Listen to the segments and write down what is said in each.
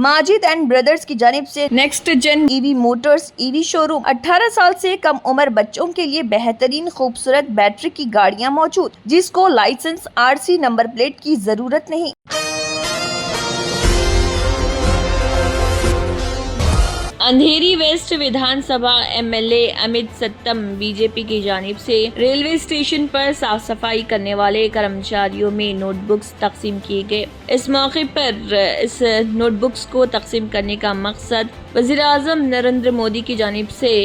Majid and brothers की जानिब से next gen EV motors EV showroom 18 साल से कम उम्र बच्चों के लिए बेहतरीन खूबसूरत बैटरी की गाड़ियां मौजूद, जिसको लाइसेंस आरसी नंबर प्लेट की जरूरत नहीं। अंधेरी वेस्ट विधानसभा एमएलए अमित सत्तम बीजेपी की जानिब से रेलवे स्टेशन पर साफ सफाई करने वाले कर्मचारियों में नोटबुक्स तकसीम किए गए। इस मौके पर इस नोटबुक्स को तकसीम करने का मकसद वज़ीर आज़म नरेंद्र मोदी की जानिब से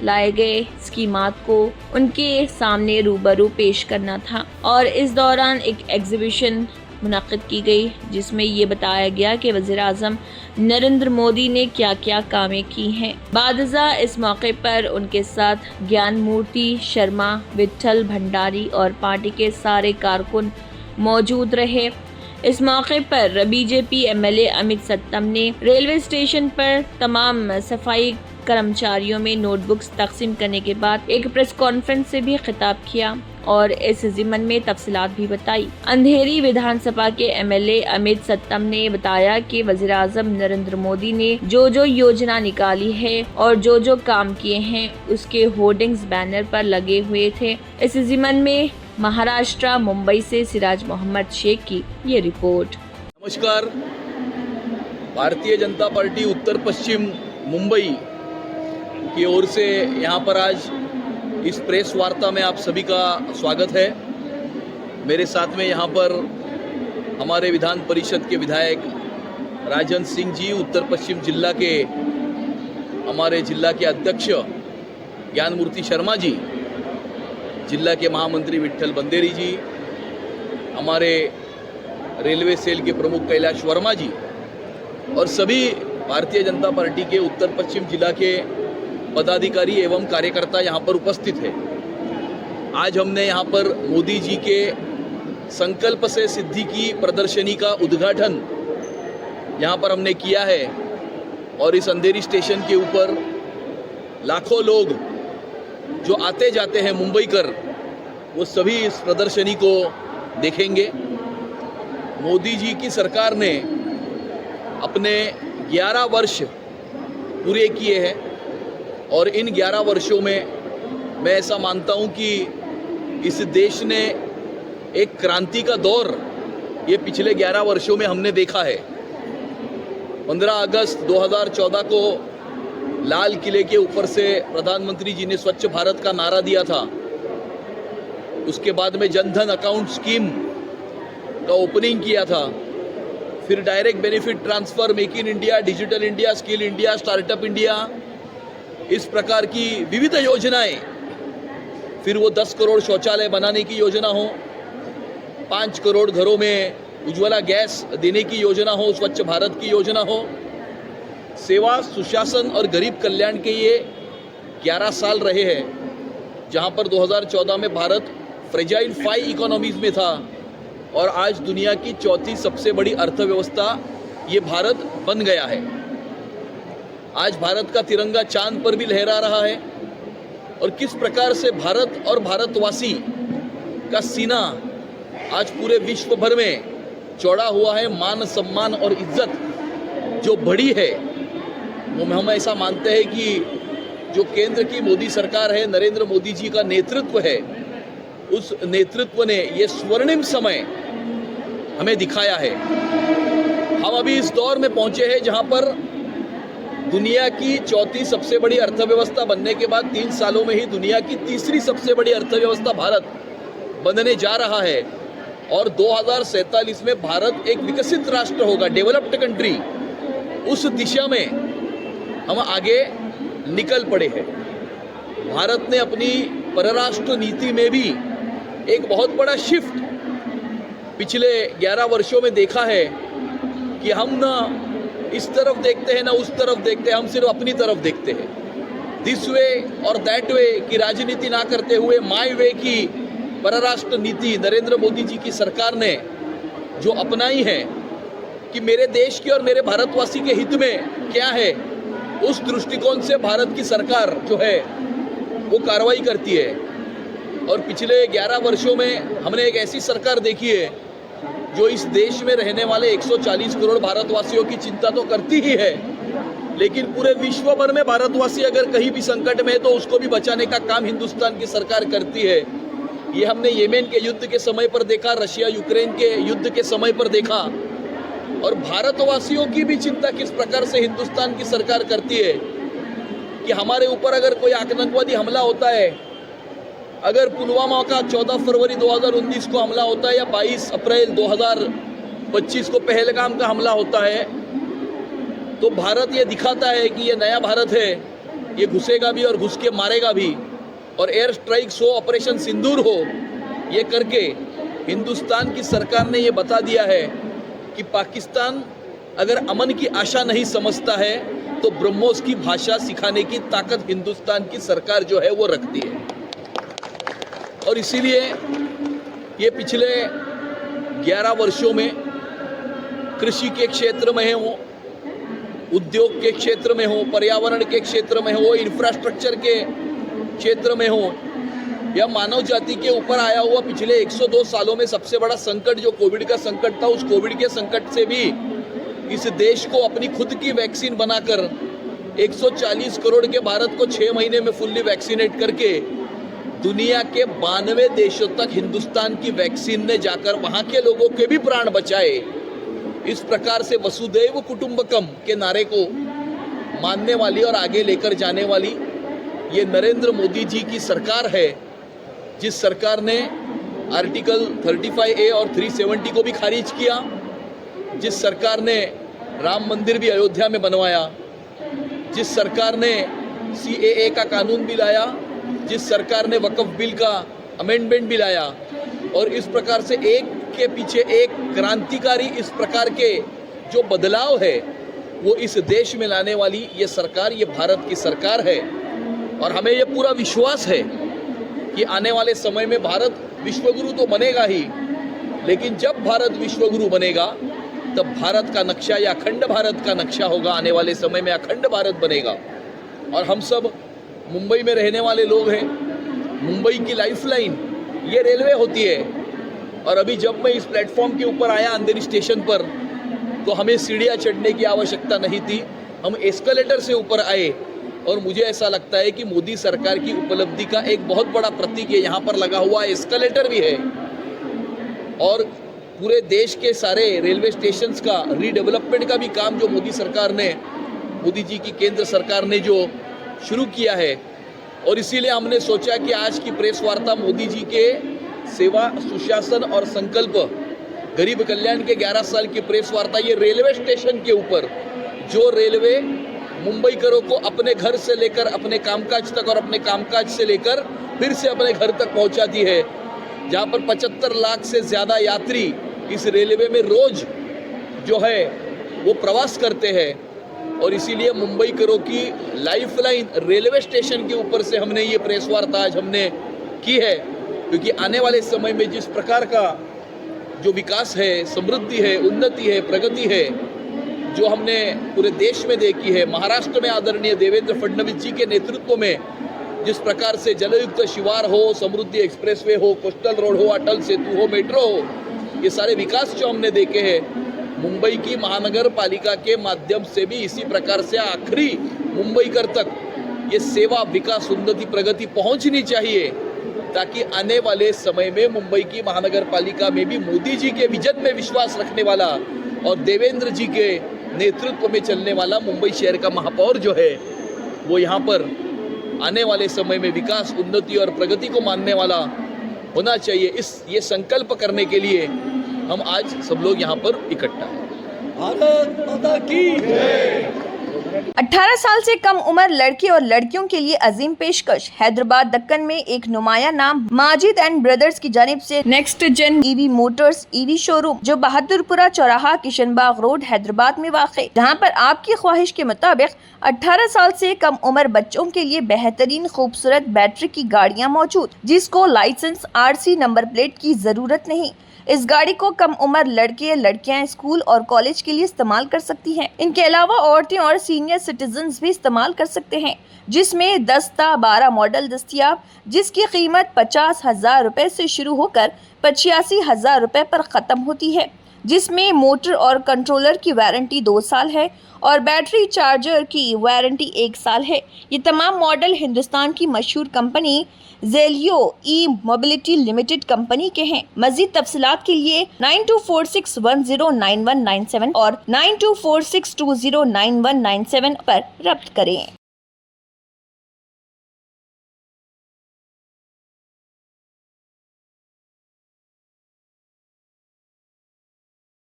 लाए गए स्कीमात को उनके सामने रूबरू पेश करना था और इस दौरान एक एग्जीबिशन मुनक़्क़िद की गई, जिसमें ये बताया गया कि वज़ीर आज़म नरेंद्र मोदी ने क्या क्या कामें की हैं। बादशाह इस मौके पर उनके साथ ज्ञान मूर्ति शर्मा, विट्ठल भंडारी और पार्टी के सारे कारकुन मौजूद रहे। इस मौके पर बीजेपी एमएलए अमित सत्तम ने रेलवे स्टेशन पर तमाम सफाई कर्मचारियों में नोटबुक्स तकसीम करने के बाद एक प्रेस कॉन्फ्रेंस से भी खिताब किया और इस ज़िमन में तफसीलात भी बताई। अंधेरी विधानसभा के एमएलए अमित सत्तम ने बताया कि वज़ीर आज़म नरेंद्र मोदी ने जो योजना निकाली है और जो काम किए हैं उसके होर्डिंग्स बैनर पर लगे हुए थे। इस ज़िमन में महाराष्ट्र मुंबई से सिराज मोहम्मद शेख की ये रिपोर्ट। नमस्कार। भारतीय जनता पार्टी उत्तर पश्चिम मुंबई की ओर से यहाँ पर आज इस प्रेस वार्ता में आप सभी का स्वागत है। मेरे साथ में यहाँ पर हमारे विधान परिषद के विधायक राजन सिंह जी, उत्तर पश्चिम जिला के हमारे जिला के अध्यक्ष ज्ञान मूर्ति शर्मा जी, जिला के महामंत्री विट्ठल बंदेरी जी, हमारे रेलवे सेल के प्रमुख कैलाश वर्मा जी और सभी भारतीय जनता पार्टी के उत्तर पश्चिम जिला के पदाधिकारी एवं कार्यकर्ता यहाँ पर उपस्थित है। आज हमने यहाँ पर मोदी जी के संकल्प से सिद्धि की प्रदर्शनी का उद्घाटन यहाँ पर हमने किया है और इस अंधेरी स्टेशन के ऊपर लाखों लोग जो आते जाते हैं मुंबई कर, वो सभी इस प्रदर्शनी को देखेंगे। मोदी जी की सरकार ने अपने 11 वर्ष पूरे किए हैं और इन 11 वर्षों में मैं ऐसा मानता हूं कि इस देश ने एक क्रांति का दौर ये पिछले 11 वर्षों में हमने देखा है। 15 अगस्त 2014 को लाल किले के ऊपर से प्रधानमंत्री जी ने स्वच्छ भारत का नारा दिया था। उसके बाद में जनधन अकाउंट स्कीम का ओपनिंग किया था। फिर direct benefit transfer, make in India, digital India, skill India, startup India, इस प्रकार की विविध योजनाएं। फिर वो 10 करोड़ शौचालय बनाने की योजना हो, 5 करोड़ घरों में उज्ज्वला गैस देने की योजना हो, स्वच्छ भारत की योजना हो, सेवा, सुशासन और गरीब कल्याण के ये 11 साल रहे हैं, जहां पर 2014 में भारत फ्रेजाइल 5 इकोनॉमीज में था और आज दुनिया की चौथी सबसे बड़ी अर्थव्यवस्था ये भारत बन गया है। आज भारत का तिरंगा चांद पर भी लहरा रहा है और किस प्रकार से भारत और भारतवासी का सीना आज पूरे विश्व भर में चौड़ा हुआ है। मान सम्मान और इज्जत जो बढ़ी है, वो हम ऐसा मानते हैं कि जो केंद्र की मोदी सरकार है, नरेंद्र मोदी जी का नेतृत्व है, उस नेतृत्व ने ये स्वर्णिम समय हमें दिखाया है। हम अभी इस दौर में पहुंचे हैं जहां पर दुनिया की चौथी सबसे बड़ी अर्थव्यवस्था बनने के बाद 3 सालों में ही दुनिया की तीसरी सबसे बड़ी अर्थव्यवस्था भारत बनने जा रहा है और 2047 में भारत एक विकसित राष्ट्र होगा, डेवलप्ड कंट्री। उस दिशा में हम आगे निकल पड़े हैं। भारत ने अपनी परराष्ट्र नीति में भी एक बहुत बड़ा शिफ्ट पिछले 11 वर्षों में देखा है कि हम ना इस तरफ देखते हैं ना उस तरफ देखते हैं, हम सिर्फ अपनी तरफ देखते हैं। दिस वे और दैट वे की राजनीति ना करते हुए माय वे की परराष्ट्र नीति नरेंद्र मोदी जी की सरकार ने जो अपनाई है कि मेरे देश के और मेरे भारतवासी के हित में क्या है, उस दृष्टिकोण से भारत की सरकार जो है वो कार्रवाई करती है। और पिछले 11 वर्षों में हमने एक ऐसी सरकार देखी है जो इस देश में रहने वाले 140 करोड़ भारतवासियों की चिंता तो करती ही है, लेकिन पूरे विश्व भर में भारतवासी अगर कहीं भी संकट में है तो उसको भी बचाने का काम हिंदुस्तान की सरकार करती है। ये हमने येमेन के युद्ध के समय पर देखा, रशिया यूक्रेन के युद्ध के समय पर देखा, और भारतवासियों की भी चिंता किस प्रकार से हिंदुस्तान की सरकार करती है कि हमारे ऊपर अगर कोई आतंकवादी हमला होता है, अगर पुलवामा का 14 फरवरी 2019 को हमला होता है या 22 अप्रैल 2025 को पहलगाम का हमला होता है, तो भारत ये दिखाता है कि ये नया भारत है, ये घुसेगा भी और घुस के मारेगा भी। और एयर स्ट्राइक्स हो, ऑपरेशन सिंदूर हो, ये करके हिंदुस्तान की सरकार ने ये बता दिया है कि पाकिस्तान अगर अमन की आशा नहीं समझता है तो ब्रह्मोस की भाषा सिखाने की ताकत हिंदुस्तान की सरकार जो है वो रखती है। और इसीलिए ये पिछले 11 वर्षों में कृषि के क्षेत्र में हो, उद्योग के क्षेत्र में हो, पर्यावरण के क्षेत्र में हो, इंफ्रास्ट्रक्चर के क्षेत्र में हो, या मानव जाति के ऊपर आया हुआ पिछले 102 सालों में सबसे बड़ा संकट जो कोविड का संकट था, उस कोविड के संकट से भी इस देश को अपनी खुद की वैक्सीन बनाकर 140 करोड़ के भारत को 6 महीने में फुल्ली वैक्सीनेट करके दुनिया के 92 देशों तक हिंदुस्तान की वैक्सीन ने जाकर वहां के लोगों के भी प्राण बचाए। इस प्रकार से वसुदैव कुटुंबकम के नारे को मानने वाली और आगे लेकर जाने वाली ये नरेंद्र मोदी जी की सरकार है, जिस सरकार ने आर्टिकल 35A और 370 को भी खारिज किया, जिस सरकार ने राम मंदिर भी अयोध्या में बनवाया, जिस सरकार ने CAA का कानून भी लाया, जिस सरकार ने वक्फ बिल का अमेंडमेंट भी लाया, और इस प्रकार से एक के पीछे एक क्रांतिकारी इस प्रकार के जो बदलाव है वो इस देश में लाने वाली ये सरकार, ये भारत की सरकार है। और हमें ये पूरा विश्वास है कि आने वाले समय में भारत विश्वगुरु तो बनेगा ही, लेकिन जब भारत विश्वगुरु बनेगा तब भारत का नक्शा या अखंड भारत का नक्शा होगा। आने वाले समय में अखंड भारत बनेगा। और हम सब मुंबई में रहने वाले लोग हैं, मुंबई की लाइफलाइन ये रेलवे होती है। और अभी जब मैं इस प्लेटफॉर्म के ऊपर आया अंधेरी स्टेशन पर, तो हमें सीढ़ियाँ चढ़ने की आवश्यकता नहीं थी, हम एस्केलेटर से ऊपर आए। और मुझे ऐसा लगता है कि मोदी सरकार की उपलब्धि का एक बहुत बड़ा प्रतीक है, यहाँ पर लगा हुआ एस्केलेटर भी है। और पूरे देश के सारे रेलवे स्टेशंस का रीडेवलपमेंट का भी काम जो मोदी सरकार ने, मोदी जी की केंद्र सरकार ने जो शुरू किया है। और इसीलिए हमने सोचा कि आज की प्रेस वार्ता मोदी जी के सेवा, सुशासन और संकल्प, गरीब कल्याण के 11 साल की प्रेस वार्ता, ये रेलवे स्टेशन के ऊपर जो रेलवे मुंबई करों को अपने घर से लेकर अपने कामकाज तक और अपने कामकाज से लेकर फिर से अपने घर तक पहुंचाती है, जहां पर 75 लाख से ज़्यादा यात्री इस रेलवे में रोज जो है वो प्रवास करते हैं। और इसीलिए मुंबई करों की लाइफलाइन रेलवे स्टेशन के ऊपर से हमने ये प्रेस वार्ता आज हमने की है, क्योंकि आने वाले समय में जिस प्रकार का जो विकास है, समृद्धि है, उन्नति है, प्रगति है, जो हमने पूरे देश में देखी है, महाराष्ट्र में आदरणीय देवेंद्र फडणवीस जी के नेतृत्व में जिस प्रकार से जलयुक्त शिवार हो, समृद्धि एक्सप्रेसवे हो, कोस्टल रोड हो, अटल सेतु हो, मेट्रो हो, ये सारे विकास जो हमने देखे हैं, मुंबई की महानगर पालिका के माध्यम से भी इसी प्रकार से आखिरी मुंबईकर तक ये सेवा, विकास, उन्नति, प्रगति पहुंचनी चाहिए, ताकि आने वाले समय में मुंबई की महानगर पालिका में भी मोदी जी के विजन में विश्वास रखने वाला और देवेंद्र जी के नेतृत्व में चलने वाला मुंबई शहर का महापौर जो है वो यहाँ पर आने वाले समय में विकास, उन्नति और प्रगति को मानने वाला होना चाहिए। ये संकल्प करने के लिए हम आज सब लोग यहाँ पर इकट्ठा हैं। भारत माता की जय। 18 साल से कम उम्र लड़के और लड़कियों के लिए अजीम पेशकश। हैदराबाद दक्कन में एक नुमाया नाम माजिद एंड ब्रदर्स की जानिब से next gen EV motors EV showroom जो बहादुरपुरा चौराहा, किशनबाग रोड, हैदराबाद में वाक़, जहां पर आपकी ख्वाहिश के मुताबिक 18 साल से कम उम्र बच्चों के लिए बेहतरीन खूबसूरत बैटरी की गाड़ियां मौजूद, जिसको लाइसेंस RC नंबर प्लेट की जरूरत नहीं। इस गाड़ी को कम उम्र लड़के लड़कियां स्कूल और कॉलेज के लिए इस्तेमाल कर सकती हैं। इनके अलावा औरतें और सीनियर सिटीजन्स भी इस्तेमाल कर सकते हैं, जिसमें 10 ता 12 मॉडल दस्तियाब, जिसकी कीमत 50,000 रुपए से शुरू होकर 85,000 रुपए पर ख़त्म होती है। जिसमें मोटर और कंट्रोलर की वारंटी 2 साल है और बैटरी चार्जर की वारंटी 1 साल है। ये तमाम मॉडल हिंदुस्तान की मशहूर कंपनी जेलियो ई मोबिलिटी लिमिटेड कंपनी के हैं। मजीद तफसीलात के लिए 9246109197 और 9246209197 पर रब्त करें।